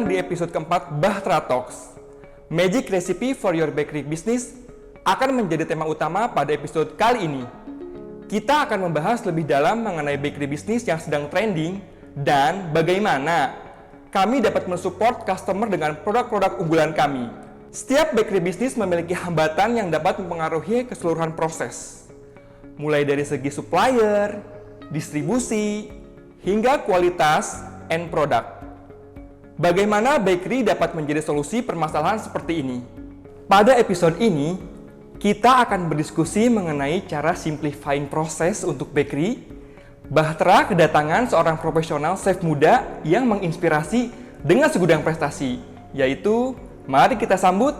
datang di episode keempat Bahtera Talks. Magic Recipe for Your Bakery Business akan menjadi tema utama pada episode kali ini. Kita akan membahas lebih dalam mengenai bakery bisnis yang sedang trending dan bagaimana kami dapat mensupport customer dengan produk-produk unggulan kami. Setiap bakery bisnis memiliki hambatan yang dapat mempengaruhi keseluruhan proses, mulai dari segi supplier, distribusi, hingga kualitas end product. Bagaimana bakery dapat menjadi solusi permasalahan seperti ini? Pada episode ini, kita akan berdiskusi mengenai cara simplifying proses untuk bakery. Bahtera kedatangan seorang profesional chef muda yang menginspirasi dengan segudang prestasi, yaitu mari kita sambut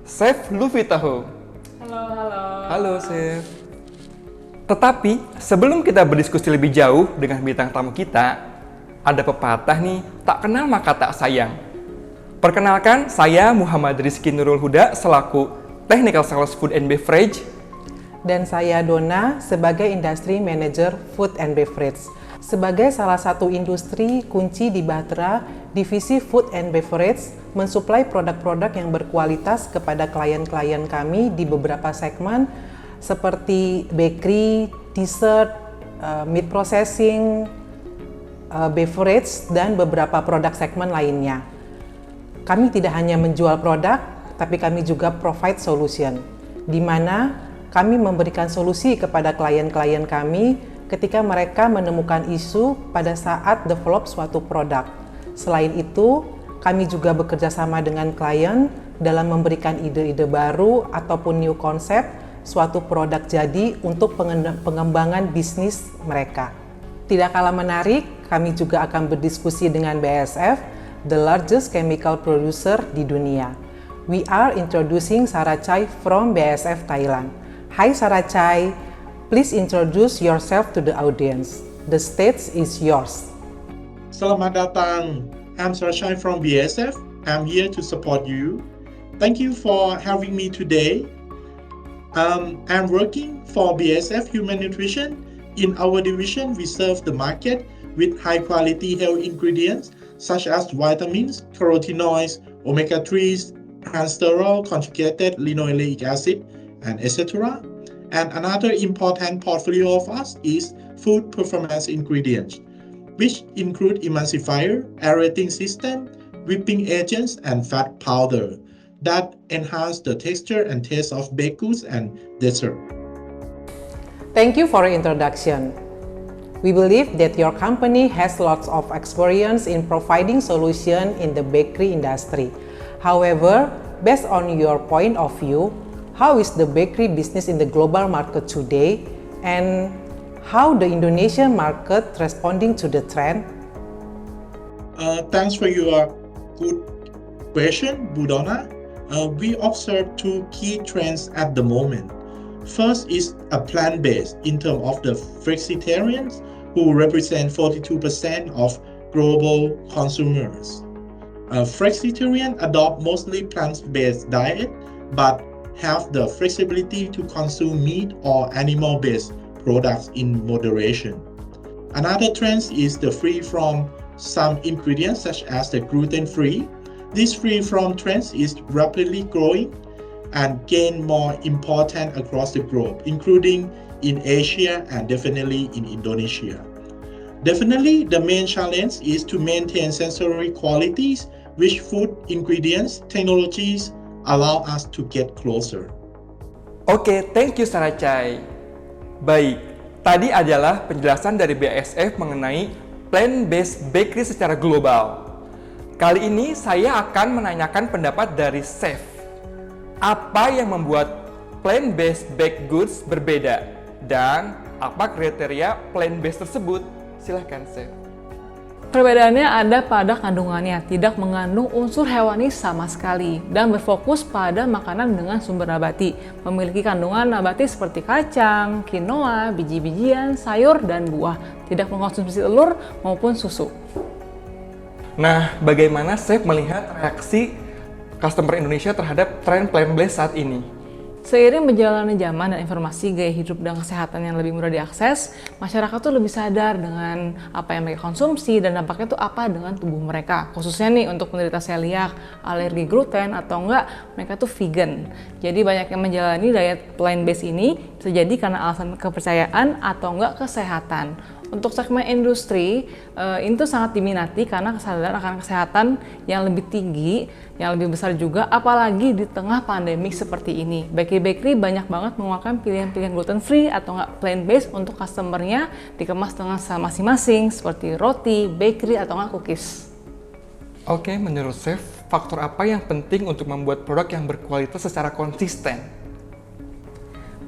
Chef Luffy Taho. Halo. Halo Chef. Tetapi sebelum kita berdiskusi lebih jauh dengan bintang tamu kita, ada pepatah nih, tak kenal maka tak sayang. Perkenalkan, saya Muhammad Rizky Nurul Huda selaku Technical Sales Food and Beverage. Dan saya Donna sebagai Industry Manager Food and Beverage. Sebagai salah satu industri kunci di Bahtera, divisi Food and Beverage mensuplai produk-produk yang berkualitas kepada klien-klien kami di beberapa segmen seperti bakery, dessert, meat processing, beverage, dan beberapa produk segmen lainnya. Kami tidak hanya menjual produk, tapi kami juga provide solution, di mana kami memberikan solusi kepada klien-klien kami ketika mereka menemukan isu pada saat develop suatu produk. Selain itu, kami juga bekerja sama dengan klien dalam memberikan ide-ide baru ataupun new concept suatu produk jadi untuk pengembangan bisnis mereka. Tidak kalah menarik, kami juga akan berdiskusi dengan BASF, the largest chemical producer di dunia. We are introducing Sarachai from BASF Thailand. Hi Sarachai, please introduce yourself to the audience. The stage is yours. Selamat datang. I'm Sarachai from BASF. I'm here to support you. Thank you for having me today. I'm working for BASF Human Nutrition. In our division, we serve the market with high-quality health ingredients such as vitamins, carotenoids, omega-3s, transdermal conjugated linoleic acid, and etc. And another important portfolio of us is food performance ingredients, which include emulsifier, aerating system, whipping agents, and fat powder that enhance the texture and taste of baked goods and dessert. Thank you for your introduction. We believe that your company has lots of experience in providing solutions in the bakery industry. However, based on your point of view, how is the bakery business in the global market today, and how the Indonesian market responding to the trend? Thanks for your good question, Budona. We observe two key trends at the moment. First is a plant-based in terms of the flexitarians, who represent 42% of global consumers. Flexitarian adopt mostly plant-based diet, but have the flexibility to consume meat or animal-based products in moderation. Another trend is the free from some ingredients such as the gluten-free. This free from trend is rapidly growing and gain more important across the globe, including in Asia and definitely in Indonesia. Definitely, the main challenge is to maintain sensory qualities, which food ingredients technologies allow us to get closer. Oke, thank you Sarachai. Baik, tadi adalah penjelasan dari BASF mengenai plant-based bakery secara global. Kali ini saya akan menanyakan pendapat dari Chef. Apa yang membuat plant-based baked goods berbeda? Dan apa kriteria plant-based tersebut? Silahkan, Chef. Perbedaannya ada pada kandungannya, tidak mengandung unsur hewani sama sekali, dan berfokus pada makanan dengan sumber nabati. Memiliki kandungan nabati seperti kacang, quinoa, biji-bijian, sayur, dan buah. Tidak mengkonsumsi telur maupun susu. Nah, bagaimana Chef melihat reaksi customer Indonesia terhadap tren plant-based saat ini? Seiring berjalannya zaman dan informasi gaya hidup dan kesehatan yang lebih mudah diakses, masyarakat tuh lebih sadar dengan apa yang mereka konsumsi dan dampaknya tuh apa dengan tubuh mereka. Khususnya nih untuk penderita celiac, alergi gluten, atau enggak mereka tuh vegan. Jadi banyak yang menjalani diet plant-based ini bisa jadi karena alasan kepercayaan atau enggak kesehatan. Untuk segmen industri, ini tuh sangat diminati karena kesadaran akan kesehatan yang lebih tinggi, yang lebih besar juga, apalagi di tengah pandemi seperti ini. Bakery banyak banget mengeluarkan pilihan-pilihan gluten free atau nggak plant-based untuk customer-nya dikemas dengan masing-masing, seperti roti, bakery, atau nggak cookies. Oke, menurut Chef, faktor apa yang penting untuk membuat produk yang berkualitas secara konsisten?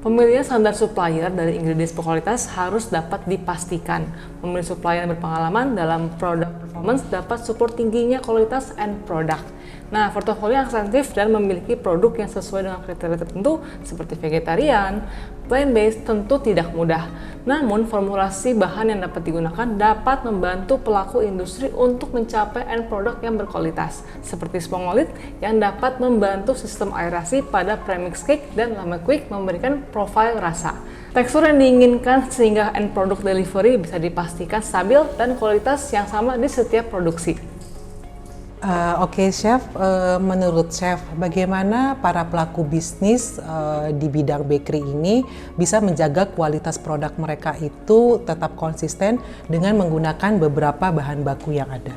Pemilihan standar supplier dari ingredients berkualitas harus dapat dipastikan. Memilih supplier yang berpengalaman dalam product performance dapat support tingginya kualitas end product. Nah, portofolio yang ekstentif dan memiliki produk yang sesuai dengan kriteria tertentu seperti vegetarian, plant-based tentu tidak mudah. Namun, formulasi bahan yang dapat digunakan dapat membantu pelaku industri untuk mencapai end product yang berkualitas, seperti Spongolit yang dapat membantu sistem aerasi pada premix cake dan Lamequick memberikan profil rasa. Tekstur yang diinginkan sehingga end product delivery bisa dipastikan stabil dan kualitas yang sama di setiap produksi. Oke, Chef, menurut Chef, bagaimana para pelaku bisnis di bidang bakery ini bisa menjaga kualitas produk mereka itu tetap konsisten dengan menggunakan beberapa bahan baku yang ada?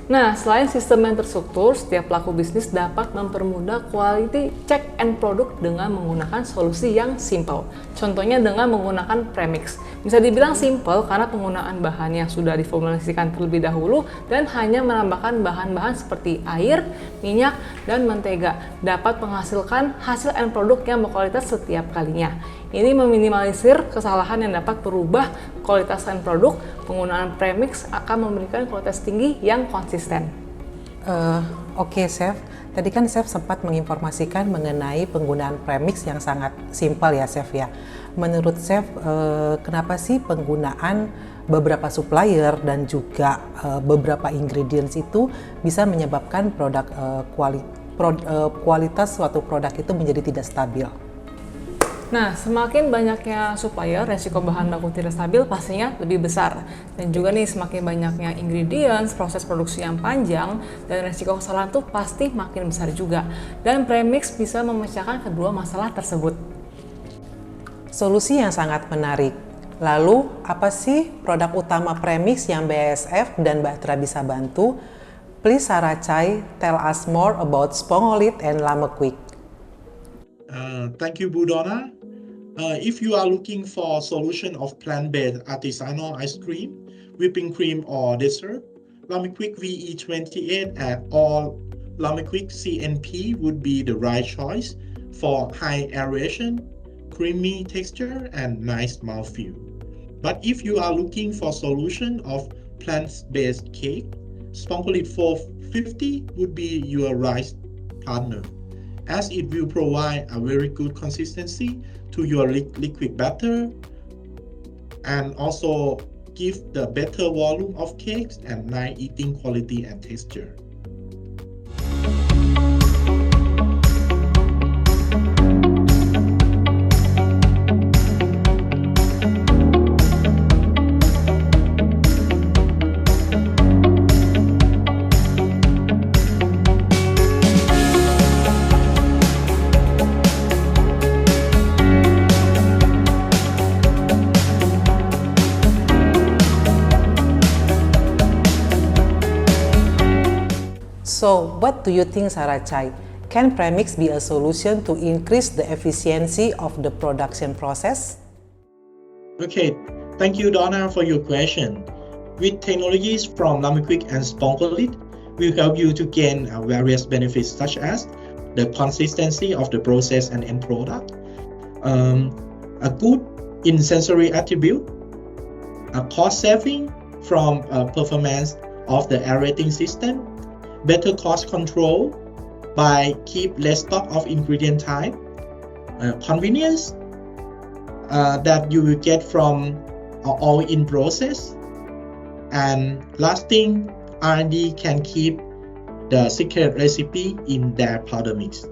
Nah, selain sistem yang terstruktur, setiap pelaku bisnis dapat mempermudah quality check and product dengan menggunakan solusi yang simple. Contohnya dengan menggunakan premix. Bisa dibilang simple karena penggunaan bahan yang sudah diformulasikan terlebih dahulu dan hanya menambahkan bahan-bahan seperti air, minyak, dan mentega dapat menghasilkan hasil end product yang berkualitas setiap kalinya. Ini meminimalisir kesalahan yang dapat berubah kualitas end produk. Penggunaan premix akan memberikan kualitas tinggi yang konsisten. Oke, Chef. Tadi kan Chef sempat menginformasikan mengenai penggunaan premix yang sangat simpel ya, Chef ya. Menurut Chef, kenapa sih penggunaan beberapa supplier dan juga beberapa ingredients itu bisa menyebabkan kualitas suatu produk itu menjadi tidak stabil? Nah, semakin banyaknya supplier, resiko bahan baku tidak stabil pastinya lebih besar. Dan juga nih, semakin banyaknya ingredients, proses produksi yang panjang, dan resiko kesalahan tuh pasti makin besar juga. Dan premix bisa memecahkan kedua masalah tersebut. Solusi yang sangat menarik. Lalu, apa sih produk utama premix yang BASF dan Bahtera bisa bantu? Please, Sarah Chai, tell us more about Spongolit and Lamequick. Thank you, Bu Donna. If you are looking for a solution of plant-based artisanal ice cream, whipping cream, or dessert, Lamequick VE28 or Lamequick CNP would be the right choice for high aeration, creamy texture, and nice mouthfeel. But if you are looking for a solution of plant-based cake, Spongolit 450 would be your right partner, as it will provide a very good consistency to your liquid batter and also give the better volume of cakes and nice eating quality and texture. So, what do you think, Sarah Chai? Can premix be a solution to increase the efficiency of the production process? Okay, thank you, Donna, for your question. With technologies from Lamequick and Spongolit, will help you to gain various benefits such as the consistency of the process and end product, a good in sensory attribute, a cost saving from performance of the aerating system, better cost control by keep less stock of ingredient type, convenience that you will get from all in process, and last thing, R&D can keep the secret recipe in their powder mix.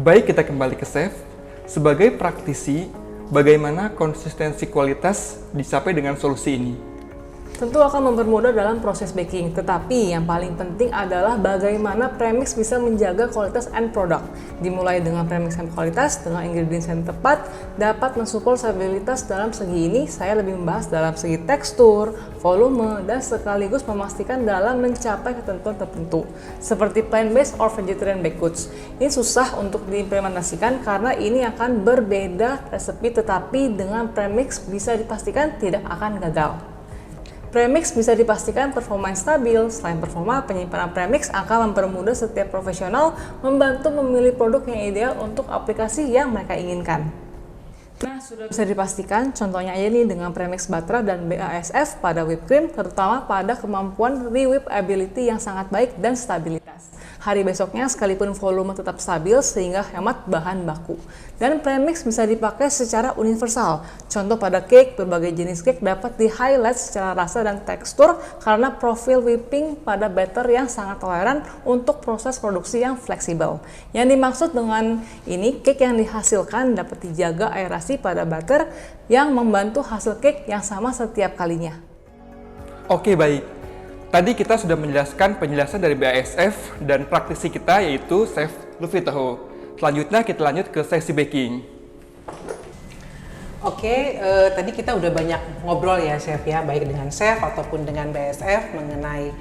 Baik, kita kembali ke chef. Sebagai praktisi, bagaimana konsistensi kualitas dicapai dengan solusi ini? Tentu akan mempermudah dalam proses baking, tetapi yang paling penting adalah bagaimana premix bisa menjaga kualitas end product. Dimulai dengan premix yang kualitas, dengan ingredients yang tepat, dapat mensupport stabilitas dalam segi ini. Saya lebih membahas dalam segi tekstur, volume, dan sekaligus memastikan dalam mencapai ketentuan tertentu. Seperti plant-based or vegetarian baked goods. Ini susah untuk diimplementasikan karena ini akan berbeda resepi, tetapi dengan premix bisa dipastikan tidak akan gagal. Premix bisa dipastikan performa yang stabil. Selain performa, penyimpanan premix akan mempermudah setiap profesional membantu memilih produk yang ideal untuk aplikasi yang mereka inginkan. Nah, sudah bisa dipastikan, contohnya aja nih dengan premix Batra dan BASF pada whipped cream, terutama pada kemampuan re-whip ability yang sangat baik dan stabilitas. Hari besoknya sekalipun volume tetap stabil sehingga hemat bahan baku. Dan premix bisa dipakai secara universal. Contoh pada cake, berbagai jenis cake dapat di-highlight secara rasa dan tekstur karena profil whipping pada batter yang sangat toleran untuk proses produksi yang fleksibel. Yang dimaksud dengan ini, cake yang dihasilkan dapat dijaga aerasi pada butter yang membantu hasil cake yang sama setiap kalinya. Oke, baik. Tadi kita sudah menjelaskan penjelasan dari BASF dan praktisi kita yaitu Chef Lutfi Taho. Selanjutnya kita lanjut ke sesi baking. Oke, tadi kita udah banyak ngobrol ya Chef ya, baik dengan Chef ataupun dengan BASF mengenai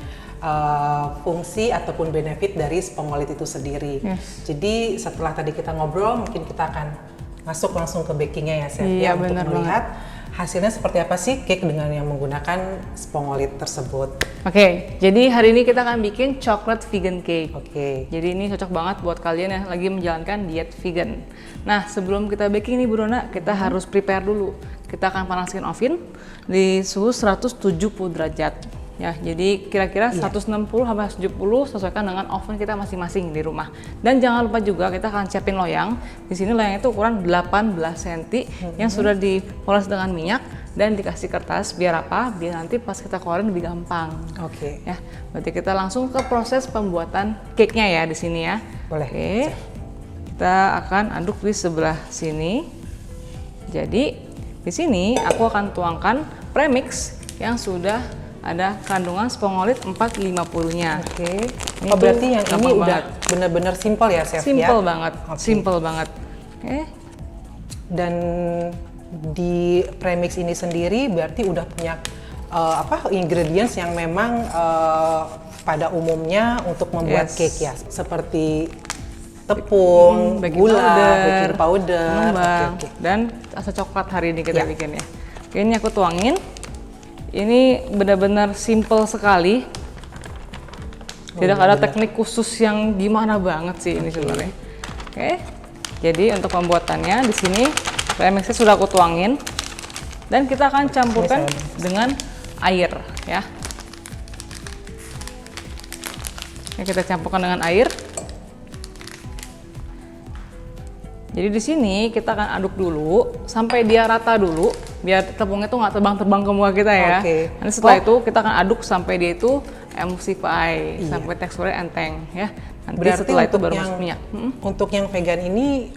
fungsi ataupun benefit dari spongolit itu sendiri. Jadi setelah tadi kita ngobrol, mungkin kita akan masuk langsung ke bakingnya ya Chef ya, untuk melihat hasilnya seperti apa sih cake dengan yang menggunakan spongolit tersebut. Oke, jadi hari ini kita akan bikin chocolate vegan cake. Oke. Jadi ini cocok banget buat kalian yang lagi menjalankan diet vegan. Nah, sebelum kita baking nih Bu Dona, kita harus prepare dulu. Kita akan panaskan oven di suhu 170 derajat. Ya, jadi kira-kira 160 sampai 170 sesuaikan dengan oven kita masing-masing di rumah. Dan jangan lupa juga kita akan siapin loyang. Di sini loyang itu ukuran 18 cm yang sudah dipoles dengan minyak dan dikasih kertas biar apa? Biar nanti pas kita keluarin lebih gampang. Oke. Ya, berarti kita langsung ke proses pembuatan cake-nya ya di sini ya. Boleh. Oke. Kita akan aduk di sebelah sini. Jadi di sini aku akan tuangkan premix yang sudah ada kandungan spongolit 450-nya. Oke. Oh, berarti yang ini udah benar-benar simpel ya Chef ya? Simple banget, Okay. simple banget. Oke. Dan di premix ini sendiri berarti udah punya ingredients yang memang pada umumnya untuk membuat cake ya, seperti tepung, gula, baking powder, pengembang, dan rasa coklat hari ini kita bikin ya. Oke, ini aku tuangin. Ini benar-benar simple sekali. Tidak ada teknik khusus yang gimana banget sih ini sebenarnya. Oke. Jadi untuk pembuatannya di sini premixnya sudah aku tuangin dan kita akan campurkan dengan air ya. Oke, kita campurkan dengan air. Jadi di sini kita akan aduk dulu sampai dia rata dulu, biar tepungnya tuh nggak terbang-terbang ke muka kita ya. Nanti setelah itu kita akan aduk sampai dia itu emulsify, sampai teksturnya enteng ya. Nanti berarti setelah itu baru masuk minyak. Untuk yang vegan ini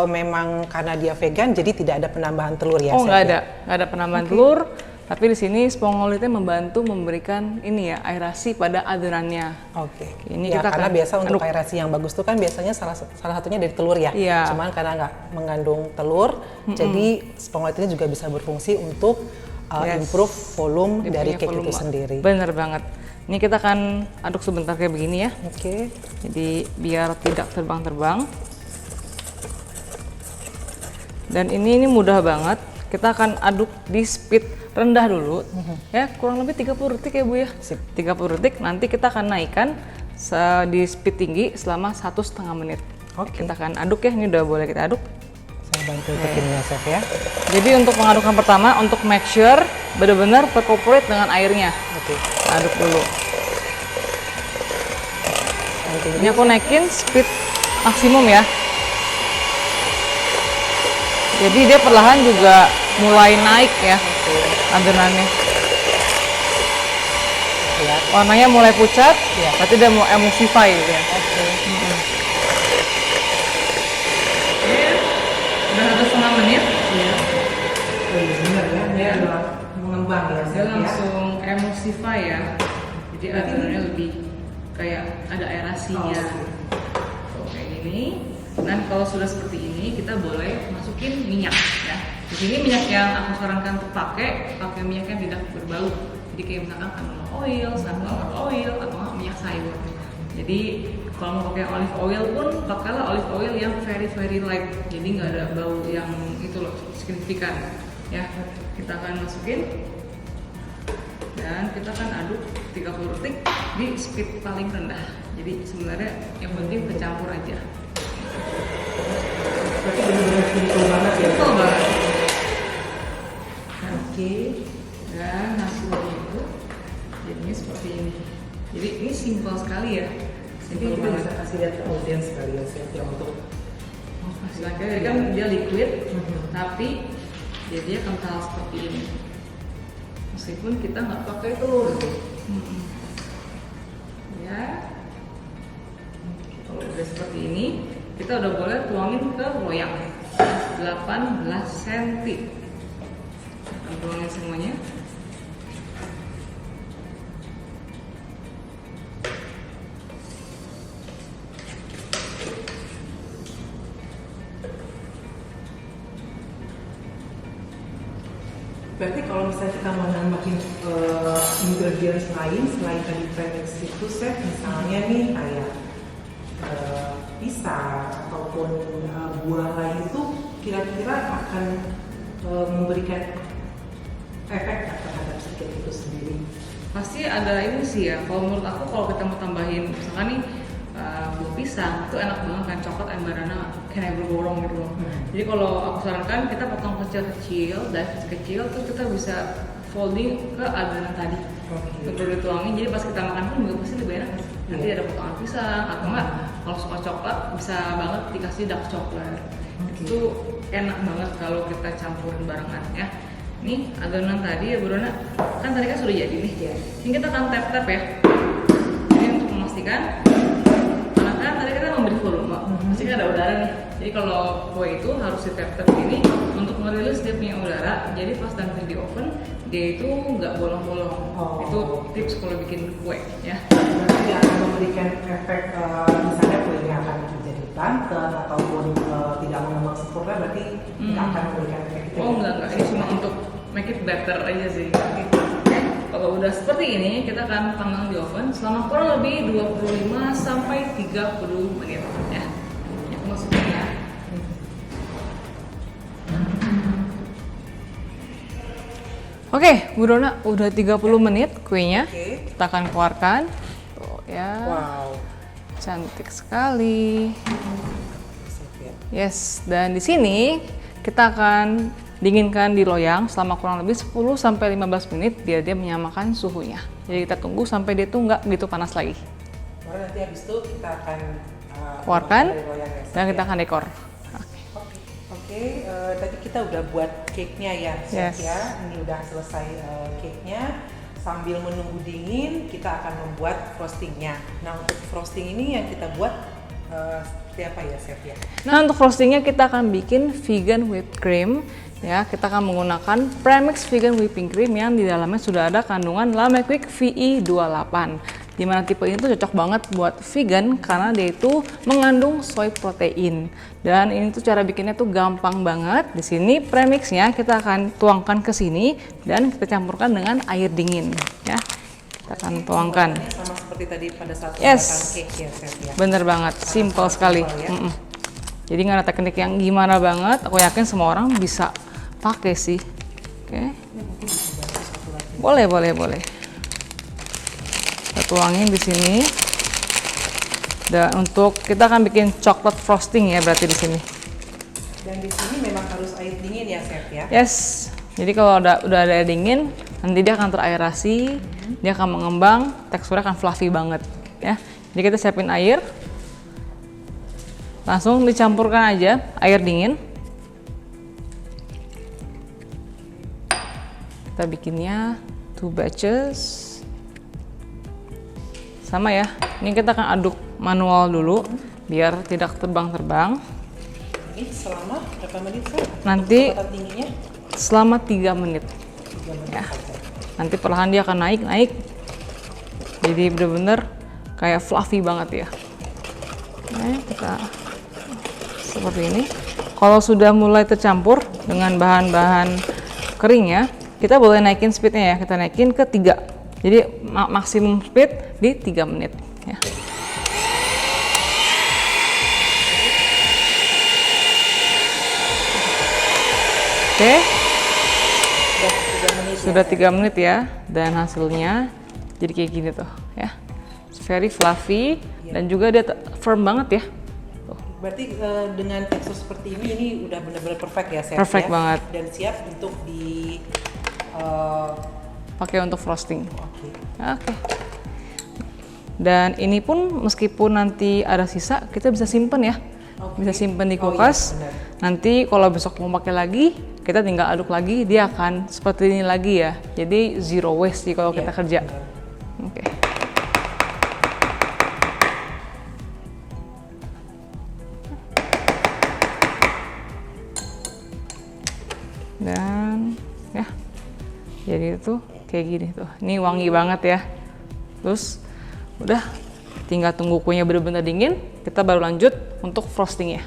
memang karena dia vegan, jadi tidak ada penambahan telur ya? Oh, nggak ada penambahan telur. Tapi di sini spongolitnya membantu memberikan ini ya aerasi pada adonannya. Oke. Ini ya, kita karena akan biasa untuk aerasi yang bagus itu kan biasanya salah satunya dari telur ya. Iya. Cuman karena nggak mengandung telur, jadi spongolit ini juga bisa berfungsi untuk improve volume dari cake itu sendiri. Bener banget. Ini kita akan aduk sebentar kayak begini ya. Oke. Jadi biar tidak terbang-terbang. Dan ini mudah banget. Kita akan aduk di speed rendah dulu, ya kurang lebih 30 detik ya Bu ya. 30 detik, nanti kita akan naikkan di speed tinggi selama 1,5 menit. Oke. Kita akan aduk ya, ini udah boleh kita aduk. Saya bantu bikinnya Chef ya. Jadi untuk pengadukan pertama, untuk make sure benar-benar tercooperate dengan airnya. Oke. Aduk dulu. Ini aku naikin speed maksimum ya. Jadi dia perlahan juga mulai naik ya adonannya. Warnanya mulai pucat, berarti dia mau emulsify gitu ya. iya benar ya, dia udah mengembang ya, Dia Chef ya. langsung emulsify ya. Jadi adonannya lebih kayak ada aerasinya. Tuh, kayak gini. Dan kalau sudah seperti ini, kita boleh masukin minyak ya. Di sini minyak yang aku sarankan untuk pakai minyak yang tidak berbau. Jadi kayak misalkan canola oil, sunflower oil, atau minyak sayur. Jadi kalau mau pakai olive oil pun pakailah olive oil yang very light. Jadi nggak ada bau yang itu loh signifikan. Ya, kita akan masukin dan kita akan aduk 30 detik di speed paling rendah. Jadi sebenarnya yang penting bercampur aja. Berarti benar-benar simple banget ya. Simple banget. Oke. Dan hasilnya itu jadinya seperti ini. Jadi ini simple sekali ya. Jadi kita bisa kasih lihat ke audiens kali ya, Chef ya, untuk Hasilnya jadi kan dia liquid, tapi dia kental seperti ini. Meskipun kita nggak pakai telur. Ya. Kalau udah seperti ini, kita udah boleh tuangin ke loyang 18 cm. Kita tuangin semuanya. berarti kalau misalnya kita mau nambahin ingredients lain selain tadi premix itu, Chef, misalnya nih kayak pisang ataupun buah lain itu kira-kira akan memberikan efek terhadap chicken itu sendiri. Pasti ada ini sih ya. Kalau menurut aku kalau kita mau tambahin misalkan nih buah pisang itu enak banget kan, coklat and banana can never go wrong gitu loh. Jadi kalau aku sarankan kita potong kecil-kecil dan kecil terus kita bisa folding ke adonan tadi. Untuk dituangin, jadi pas kita makan pun juga pasti lebih enak. Nanti ada potongan pisang atau enggak kalau suka coklat bisa banget dikasih dark coklat. Itu enak banget kalau kita campurin barengan ya. Nih adonan tadi ya Bu Dona, kan tadi kan sudah jadi nih. Ini kita akan tap-tap ya. Jadi untuk memastikan, karena kan tadi kita memberi volume, pasti kan ada udara nih. Jadi kalau kue itu harus di tap-tap ini untuk merilis dia punya udara. Jadi pas nanti di oven dia itu nggak bolong-bolong. Itu tips kalau bikin kue ya. Berarti dia akan memberikan efek misalnya kuenya akan menjadi bantet ataupun tidak mengembang sempurna, berarti nggak akan memberikan efek itu. Oh enggak, ini cuma untuk make it better aja sih. Kalau udah seperti ini, kita akan panggang di oven selama kurang lebih 25 sampai 30 menit ya. Aku masukin ya. Oke, Bu Dona, udah 30 menit kuenya. Kita akan keluarkan. Tuh ya. Wow. Cantik sekali. Yes, dan di sini kita akan dinginkan di loyang selama kurang lebih 10 sampai 15 menit biar dia menyamakan suhunya. Jadi kita tunggu sampai dia tuh nggak begitu panas lagi. Baru nanti habis itu kita akan Keluarkan dari loyang ya, dan kita ya. akan dekor. Oke, tadi kita udah buat cake-nya ya, Chef Yes. ya. Ini udah selesai cake-nya. Sambil menunggu dingin, kita akan membuat frostingnya. Nah, untuk frosting ini yang kita buat seperti apa ya, Chef ya? Nah, untuk frostingnya kita akan bikin vegan whipped cream. Ya, kita akan menggunakan premix vegan whipping cream yang di dalamnya sudah ada kandungan Lamequick VE28. Dimana tipe ini tuh cocok banget buat vegan karena dia itu mengandung soy protein. Dan ini tuh cara bikinnya tuh gampang banget. Di sini premixnya kita akan tuangkan ke sini dan kita campurkan dengan air dingin. Ya, kita akan tuangkan. Sama seperti tadi pada saat Yes. pembuatan cake ya, Chef ya. Bener banget, simple sekali. ya. Jadi nggak ada teknik yang gimana banget. Aku yakin semua orang bisa pakai sih. Oke. Boleh. Kita tuangin di sini. Dan untuk kita akan bikin coklat frosting ya berarti di sini. Dan di sini memang harus air dingin ya, Chef ya. Yes. Jadi kalau udah ada air dingin, nanti dia akan teraerasi, dia akan mengembang, teksturnya akan fluffy banget ya. Jadi kita siapin air. Langsung dicampurkan aja air dingin. Kita bikinnya 2 batches. Sama ya. Ini kita akan aduk manual dulu biar tidak terbang-terbang. Ini selama berapa menit, Chef? Nanti Kecepatan tingginya? selama 3 menit. Ya. Nanti perlahan dia akan naik. Jadi bener-bener kayak fluffy banget ya. Nah, kita seperti ini. Kalau sudah mulai tercampur dengan bahan-bahan kering ya, kita boleh naikin speednya ya. Kita naikin ke 3. Jadi maksimum speed di 3 menit ya. Oke. Sudah 3 menit ya, dan hasilnya jadi kayak gini tuh ya. It's very fluffy dan juga dia firm banget ya. Berarti dengan tekstur seperti ini udah benar-benar perfect ya, chef, Perfect ya? banget. Dan siap untuk di Pakai untuk frosting. oke. Oke. Dan ini pun meskipun nanti ada sisa, kita bisa simpen ya. Bisa simpen di kulkas. benar. Nanti kalau besok mau pakai lagi, kita tinggal aduk lagi, dia akan seperti ini lagi ya. Jadi zero waste sih kalau kita kerja. Oke. Dan ya, jadi itu kayak gini tuh. Ini wangi banget ya. Terus udah tinggal tunggu kuenya bener-bener dingin, kita baru lanjut untuk frostingnya.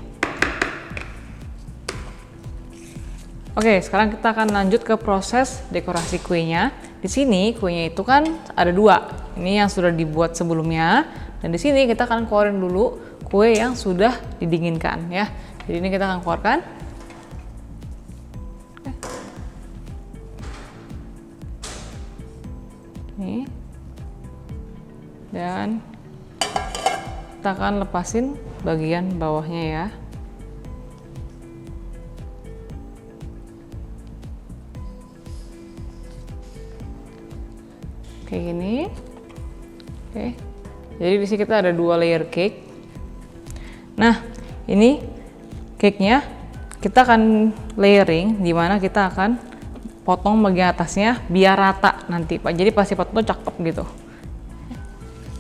Oke, sekarang kita akan lanjut ke proses dekorasi kuenya. Di sini kuenya itu kan ada 2. Ini yang sudah dibuat sebelumnya, dan di sini kita akan keluarin dulu kue yang sudah didinginkan ya. Jadi ini kita akan keluarkan. Nih. Dan kita akan lepasin bagian bawahnya ya. Kayak gini. Oke. Jadi di sini kita ada 2 layer cake. Nah, ini cake-nya kita akan layering, di mana kita akan potong bagian atasnya biar rata nanti Pak. Jadi pasti potong cakep gitu.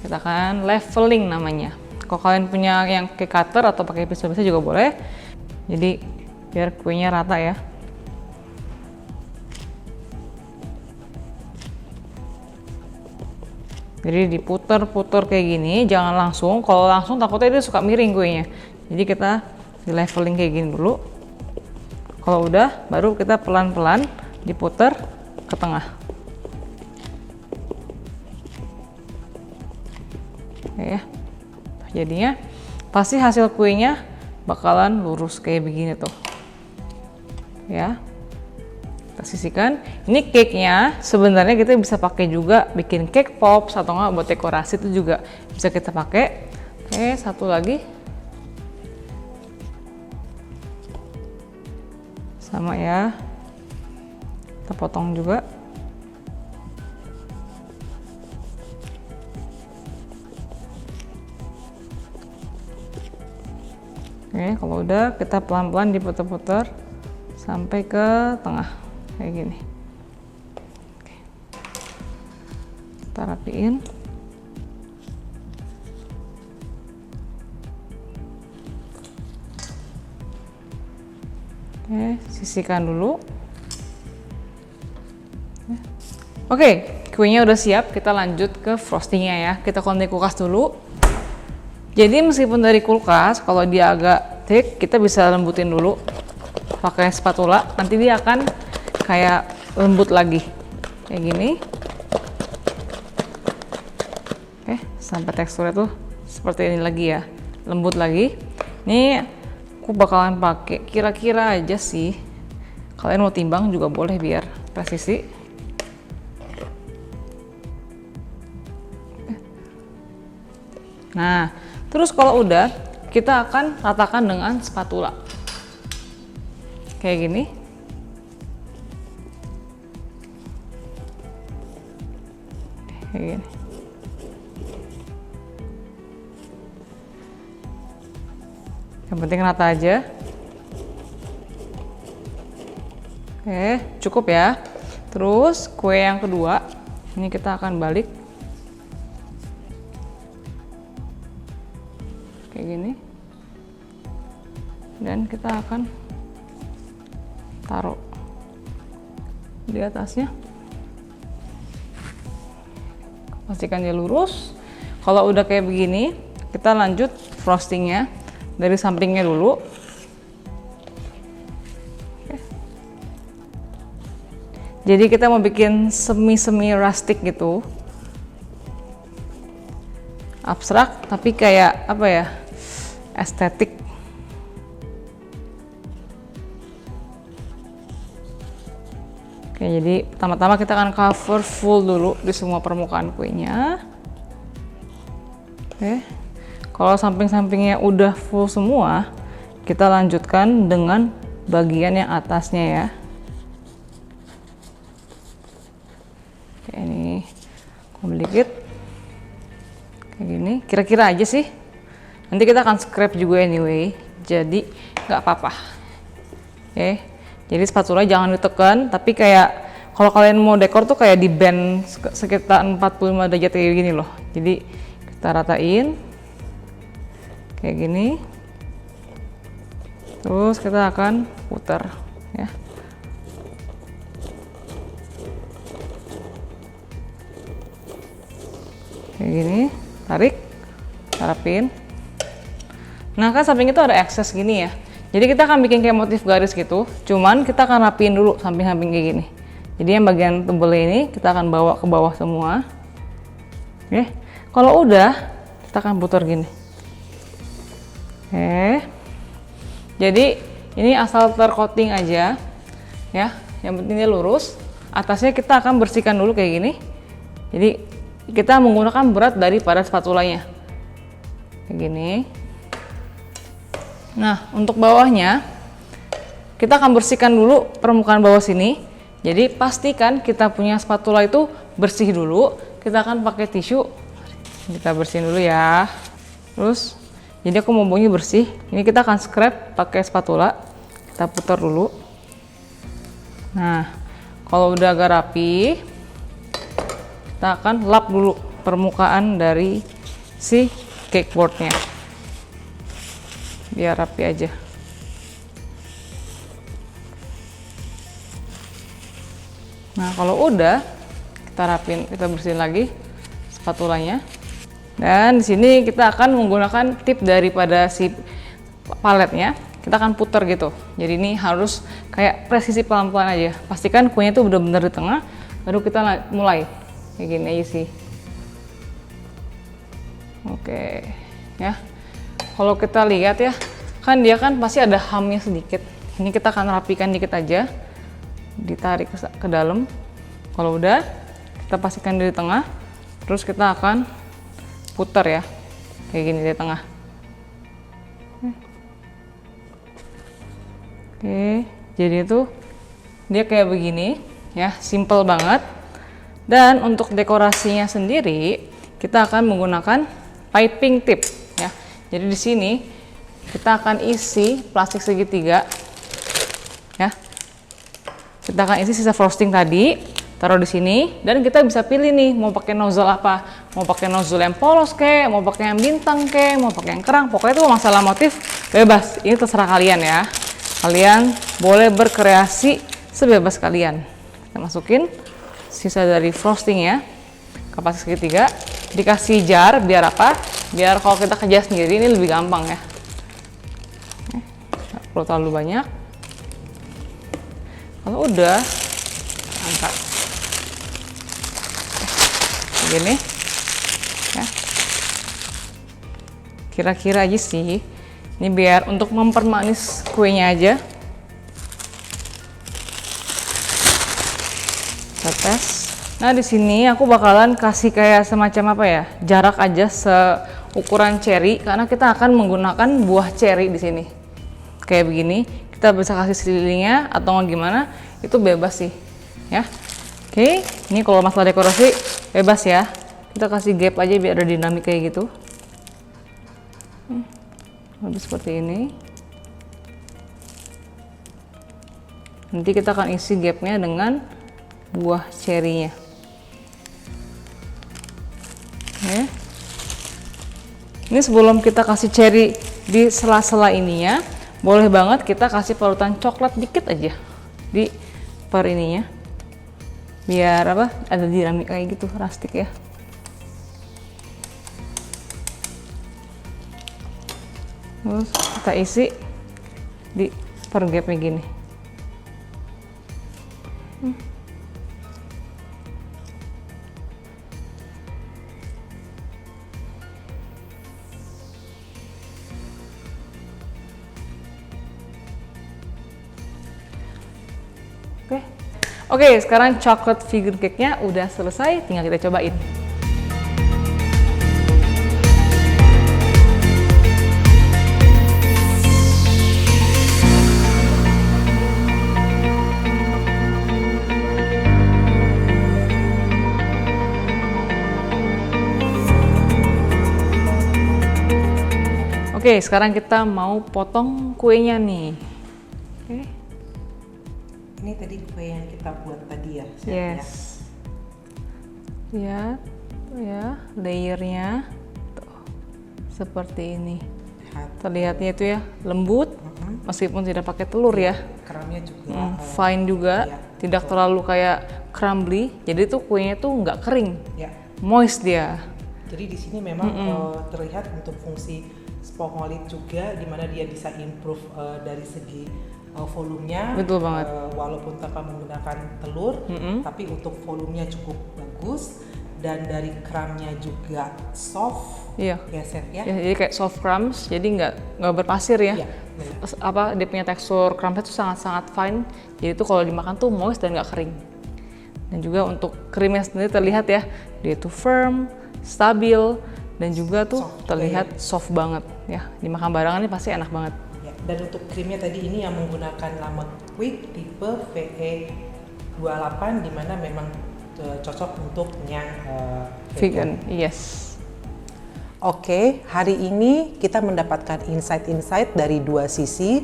Kita akan leveling namanya. Kalau kalian punya yang cake cutter atau pakai pisau biasa juga boleh. Jadi biar kuenya rata ya. Jadi diputer-puter kayak gini, jangan langsung. Kalau langsung takutnya dia suka miring kuenya. Jadi kita di leveling kayak gini dulu. Kalau udah, baru kita pelan-pelan diputer ke tengah. Oke ya. Jadinya pasti hasil kuenya bakalan lurus kayak begini tuh. Ya. Kita sisihkan. Ini cake-nya sebenarnya kita bisa pakai juga bikin cake pops atau enggak buat dekorasi itu juga bisa kita pakai. Oke, satu lagi. Sama ya. Kita potong juga. Oke, kalau udah kita pelan-pelan diputar-putar sampai ke tengah kayak gini. Oke. Kita rapiin. Oke, sisihkan dulu. Oke, kuenya udah siap. Kita lanjut ke frostingnya ya. Kita konek kulkas dulu. Jadi meskipun dari kulkas, kalau dia agak thick, kita bisa lembutin dulu pakai spatula. Nanti dia akan kayak lembut lagi, kayak gini. Oke, sampai teksturnya tuh seperti ini lagi ya, lembut lagi. Ini aku bakalan pakai kira-kira aja sih. Kalian mau timbang juga boleh biar presisi. Nah, terus kalau udah, kita akan ratakan dengan spatula. Kayak gini. Kayak gini. Yang penting rata aja. Oke, cukup ya. Terus kue yang kedua, ini kita akan balik. Kayak gini, dan kita akan taruh di atasnya. Pastikan dia lurus. Kalau udah kayak begini, kita lanjut frostingnya dari sampingnya dulu. Oke. Jadi kita mau bikin semi rustic gitu, abstrak tapi kayak apa ya, estetik. Oke, jadi pertama-tama kita akan cover full dulu di semua permukaan kuenya. Oke, kalau samping-sampingnya udah full semua, kita lanjutkan dengan bagian yang atasnya ya. Oke, ini ambil dikit kayak gini, kira-kira aja sih. Nanti kita akan scrape juga anyway, jadi nggak apa-apa. Oke. Jadi spatula jangan ditekan, tapi kayak kalau kalian mau dekor tuh kayak di bend sekitar 45 derajat kayak gini loh. Jadi kita ratain kayak gini. Terus kita akan putar ya. Kayak gini, tarik, rapin. Nah kan samping itu ada excess gini ya. Jadi kita akan bikin kayak motif garis gitu, cuman kita akan rapiin dulu samping-samping kayak gini. Jadi yang bagian tebel ini kita akan bawa ke bawah semua. Oke, kalau udah kita akan putar gini. Oke, jadi ini asal tercoating aja ya, yang penting dia lurus. Atasnya kita akan bersihkan dulu kayak gini. Jadi kita menggunakan berat daripada spatulanya kayak gini. Nah, untuk bawahnya kita akan bersihkan dulu permukaan bawah sini. Jadi pastikan kita punya spatula itu bersih dulu. Kita akan pakai tisu. Kita bersihin dulu ya. Terus, jadi aku mau baunya bersih. Ini kita akan scrap pakai spatula. Kita putar dulu. Nah, kalau udah agak rapi, kita akan lap dulu permukaan dari si cakeboardnya. Biar rapi aja. Nah kalau udah kita rapin, kita bersihin lagi spatulanya. Dan di sini kita akan menggunakan tip daripada si paletnya. Kita akan putar gitu. Jadi ini harus kayak presisi pelan-pelan aja. Pastikan kuenya itu benar-benar di tengah. Baru kita mulai kayak gini aja sih. Oke ya. Kalau kita lihat ya, kan dia kan pasti ada hamnya sedikit. Ini kita akan rapikan dikit aja, ditarik ke dalam. Kalau udah, kita pastikan di tengah. Terus kita akan putar ya, kayak gini di tengah. Oke, jadi itu dia kayak begini ya, simple banget. Dan untuk dekorasinya sendiri, kita akan menggunakan piping tip. Jadi di sini kita akan isi plastik segitiga, ya. Kita akan isi sisa frosting tadi, taruh di sini, dan kita bisa pilih nih mau pakai nozzle apa, mau pakai nozzle yang polos kek, mau pakai yang bintang kek, mau pakai yang kerang, pokoknya itu masalah motif bebas. Ini terserah kalian ya. Kalian boleh berkreasi sebebas kalian. Kita masukin sisa dari frosting ya ke plastik segitiga, dikasih jar biar apa? Biar kalau kita kerja sendiri ini lebih gampang ya. Nggak perlu terlalu banyak. Kalau udah, angkat. Begini. Ya. Kira-kira aja sih. Ini biar untuk mempermanis kuenya aja. Kita tes. Nah di sini aku bakalan kasih kayak semacam apa ya, jarak aja seukuran cherry karena kita akan menggunakan buah cherry di sini. Kayak begini, kita bisa kasih sekelilingnya atau gimana, itu bebas sih, ya. Oke, ini kalau masalah dekorasi bebas ya. Kita kasih gap aja biar ada dinamik kayak gitu. Habis seperti ini. Nanti kita akan isi gapnya dengan buah cherry-nya. Oke. Ini sebelum kita kasih cherry di sela-sela ininya, boleh banget kita kasih parutan coklat dikit aja di per ininya. biar apa? Ada dinamik kayak gitu, rustic ya. Terus kita isi di per gapnya gini. Oke, sekarang chocolate figure cake-nya udah selesai, tinggal kita cobain. Oke, sekarang kita mau potong kuenya nih. Oke. Ini tadi kue yang kita buat tadi ya, Chef, Yes. Lihat, ya, layernya tuh seperti ini. Lihat. Terlihatnya itu ya lembut, meskipun tidak pakai telur ya. Keramnya juga Fine juga, ya, tidak terlalu kayak crumbly. Jadi tuh kuenya tuh nggak kering, ya. moist dia. Jadi di sini memang terlihat untuk fungsi spongolit juga, di mana dia bisa improve dari segi volumenya. Betul banget. Walaupun tanpa menggunakan telur, tapi untuk volumenya cukup bagus, dan dari crumbnya juga soft. Iya. Ya, Chef, ya. Ya, jadi kayak soft crumbs, jadi nggak berpasir ya. Iya, benar. Apa dia punya tekstur crumbsnya tuh sangat-sangat fine. Jadi itu kalau dimakan tuh moist dan nggak kering. Dan juga untuk krimnya sendiri terlihat ya, dia tuh firm, stabil, dan juga tuh Soft terlihat soft banget ya. Dimakan barengan ini pasti enak banget. Ya, dan untuk krimnya tadi ini yang menggunakan lama quick tipe VE28, di mana memang cocok untuk yang Vegan, yes. Oke, hari ini kita mendapatkan insight-insight dari dua sisi,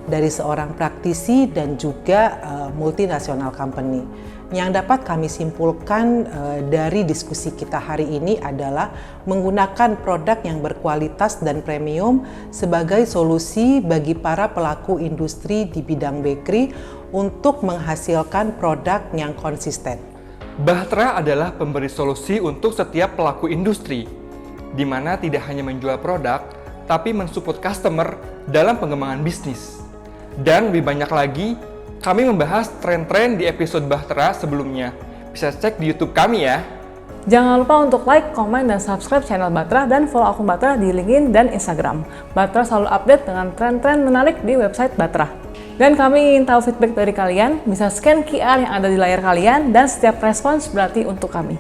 dari seorang praktisi dan juga multinasional company. Yang dapat kami simpulkan dari diskusi kita hari ini adalah menggunakan produk yang berkualitas dan premium sebagai solusi bagi para pelaku industri di bidang bakery untuk menghasilkan produk yang konsisten. Bahtera adalah pemberi solusi untuk setiap pelaku industri, di mana tidak hanya menjual produk, tapi mensupport customer dalam pengembangan bisnis. Dan lebih banyak lagi, kami membahas tren-tren di episode Bahtera sebelumnya. Bisa cek di YouTube kami ya. Jangan lupa untuk like, komen, dan subscribe channel Bahtera dan follow akun Bahtera di LinkedIn dan Instagram. Bahtera selalu update dengan tren-tren menarik di website Bahtera. Dan kami ingin tahu feedback dari kalian, bisa scan QR yang ada di layar kalian, dan setiap respons berarti untuk kami.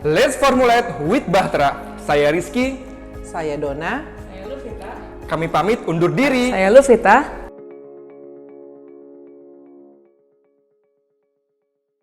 Let's formulate with Bahtera. Saya Rizky, Saya Donna. Saya Luvita. kami pamit undur diri. Saya Luvita.